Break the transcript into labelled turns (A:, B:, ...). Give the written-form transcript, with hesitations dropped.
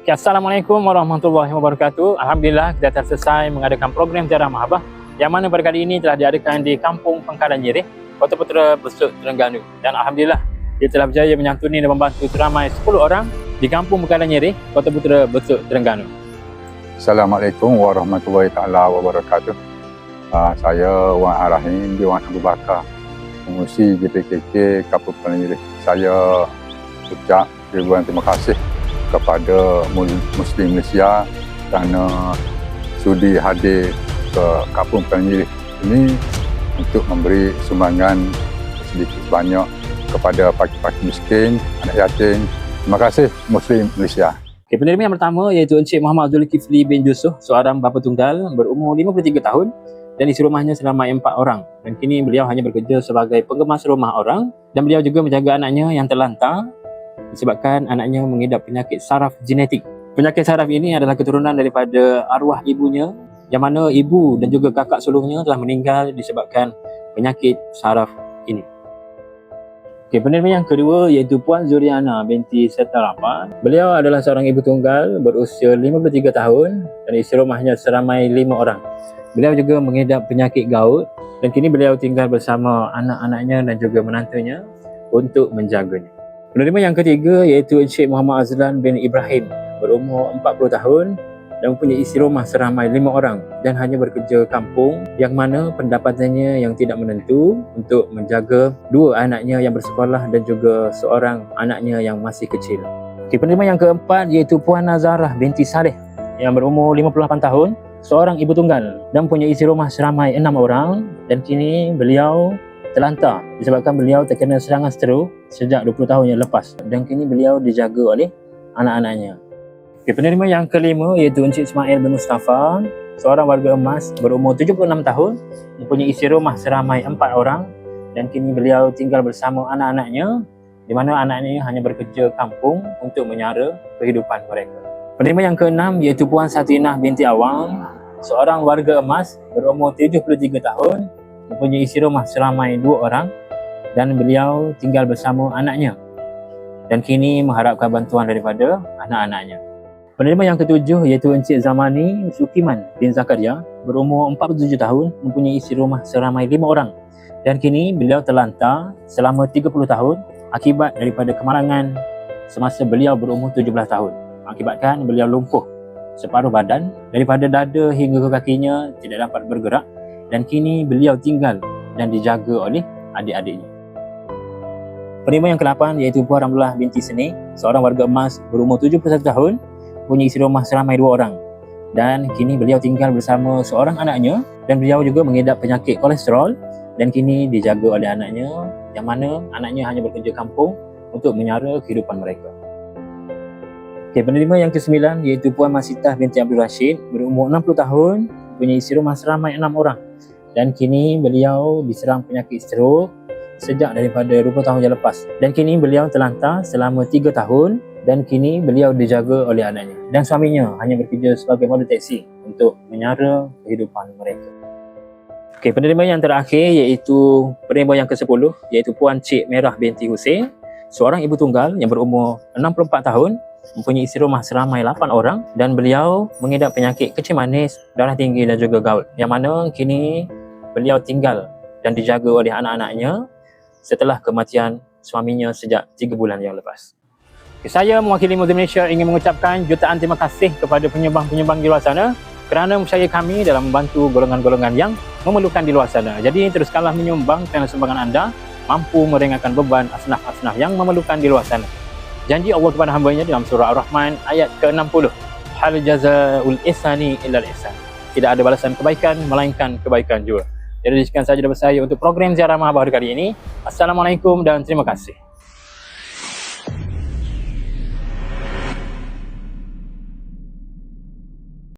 A: Okay, Assalamualaikum warahmatullahi wabarakatuh. Alhamdulillah kita telah selesai mengadakan program ziarah Mahabbah yang mana pada kali ini telah diadakan di Kampung Pangkalan Nyirih, Kota Putera, Besut, Terengganu. Dan Alhamdulillah dia telah berjaya menyantuni dan membantu seramai 10 orang di Kampung Pangkalan Nyirih, Kota Putera, Besut, Terengganu.
B: Assalamualaikum warahmatullahi taala wabarakatuh. Saya Wan Arahim bin Wan Abu Bakar, pengurusi JPKK Kampung Pangkalan Nyirih. Saya ucap ribuan terima kasih kepada Muslim Malaysia kerana sudi hadir ke Kampung Pangkalan Nyirih ini untuk memberi sumbangan sedikit banyak kepada fakir miskin, anak yatim. Terima kasih Muslim Malaysia.
A: Okay, penerima yang pertama iaitu Encik Muhammad Zulkifli bin Yusof, seorang bapa tunggal berumur 53 tahun dan isi rumahnya selama 4 orang. Dan kini beliau hanya bekerja sebagai pengemas rumah orang dan beliau juga menjaga anaknya yang terlantar disebabkan anaknya mengidap penyakit saraf genetik. Penyakit saraf ini adalah keturunan daripada arwah ibunya, yang mana ibu dan juga kakak sulungnya telah meninggal disebabkan penyakit saraf ini. Okay, penerima yang kedua iaitu Puan Zuriana binti Setarapa. Beliau adalah seorang ibu tunggal berusia 53 tahun dan isi rumahnya seramai 5 orang. Beliau juga mengidap penyakit gout dan kini beliau tinggal bersama anak-anaknya dan juga menantunya untuk menjaganya. Penerima yang ketiga iaitu Encik Muhammad Azlan bin Ibrahim, berumur 40 tahun dan mempunyai isi rumah seramai 5 orang dan hanya bekerja kampung, yang mana pendapatannya yang tidak menentu untuk menjaga 2 anaknya yang bersekolah dan juga seorang anaknya yang masih kecil. Okay, penerima yang keempat iaitu Puan Nazarah binti Saleh yang berumur 58 tahun, seorang ibu tunggal dan mempunyai isi rumah seramai 6 orang dan kini beliau terlantar disebabkan beliau terkena serangan strok sejak 20 tahun yang lepas dan kini beliau dijaga oleh anak-anaknya. Okay, penerima yang kelima iaitu Encik Ismail bin Mustafa, seorang warga emas berumur 76 tahun, mempunyai isi rumah seramai 4 orang dan kini beliau tinggal bersama anak-anaknya, di mana anaknya hanya bekerja kampung untuk menyara kehidupan mereka. Penerima yang keenam iaitu Puan Satinah binti Awang, seorang warga emas berumur 73 tahun, mempunyai isi rumah seramai 2 orang dan beliau tinggal bersama anaknya dan kini mengharapkan bantuan daripada anak-anaknya. Penerima yang ketujuh iaitu Encik Zamani Sukiman bin Zakaria, berumur 47 tahun, mempunyai isi rumah seramai 5 orang dan kini beliau terlantar selama 30 tahun akibat daripada kemalangan semasa beliau berumur 17 tahun. Akibatkan beliau lumpuh separuh badan daripada dada hingga ke kakinya, tidak dapat bergerak dan kini beliau tinggal dan dijaga oleh adik-adiknya. Penerima yang ke-8 iaitu Puan Ramlah binti Seni, seorang warga emas berumur 71 tahun, punya isi rumah seramai 2 orang dan kini beliau tinggal bersama seorang anaknya dan beliau juga mengidap penyakit kolesterol dan kini dijaga oleh anaknya, yang mana anaknya hanya bekerja kampung untuk menyara kehidupan mereka. Okay, penerima yang ke-9 iaitu Puan Masitah binti Abdul Rashid, berumur 60 tahun, punya isi rumah seramai 6 orang dan kini beliau diserang penyakit strok sejak daripada 20 tahun yang lepas dan kini beliau terlantar selama 3 tahun dan kini beliau dijaga oleh anaknya dan suaminya hanya bekerja sebagai model taksi untuk menyara kehidupan mereka. Okay, penerima yang terakhir iaitu penerima yang ke-10 iaitu Puan Cik Merah binti Hussein, seorang ibu tunggal yang berumur 64 tahun, mempunyai isi rumah seramai 8 orang dan beliau mengidap penyakit kecil manis, darah tinggi dan juga gout, yang mana kini beliau tinggal dan dijaga oleh anak-anaknya setelah kematian suaminya sejak 3 bulan yang lepas. Okay, saya mewakili Muslim Malaysia ingin mengucapkan jutaan terima kasih kepada penyumbang-penyumbang di luar sana kerana mempercayai kami dalam membantu golongan-golongan yang memerlukan di luar sana. Jadi teruskanlah menyumbang kerana sumbangan anda mampu meringankan beban asnaf-asnaf yang memerlukan di luar sana. Janji Allah kepada hamba-Nya dalam surah Ar-Rahman ayat ke-60, hal jazaa'ul ihsani illal ihsan. Tidak ada balasan kebaikan melainkan kebaikan juga. Jadi sekian sahaja daripada saya untuk program ziarah Mahabbah kali ini. Assalamualaikum dan terima kasih.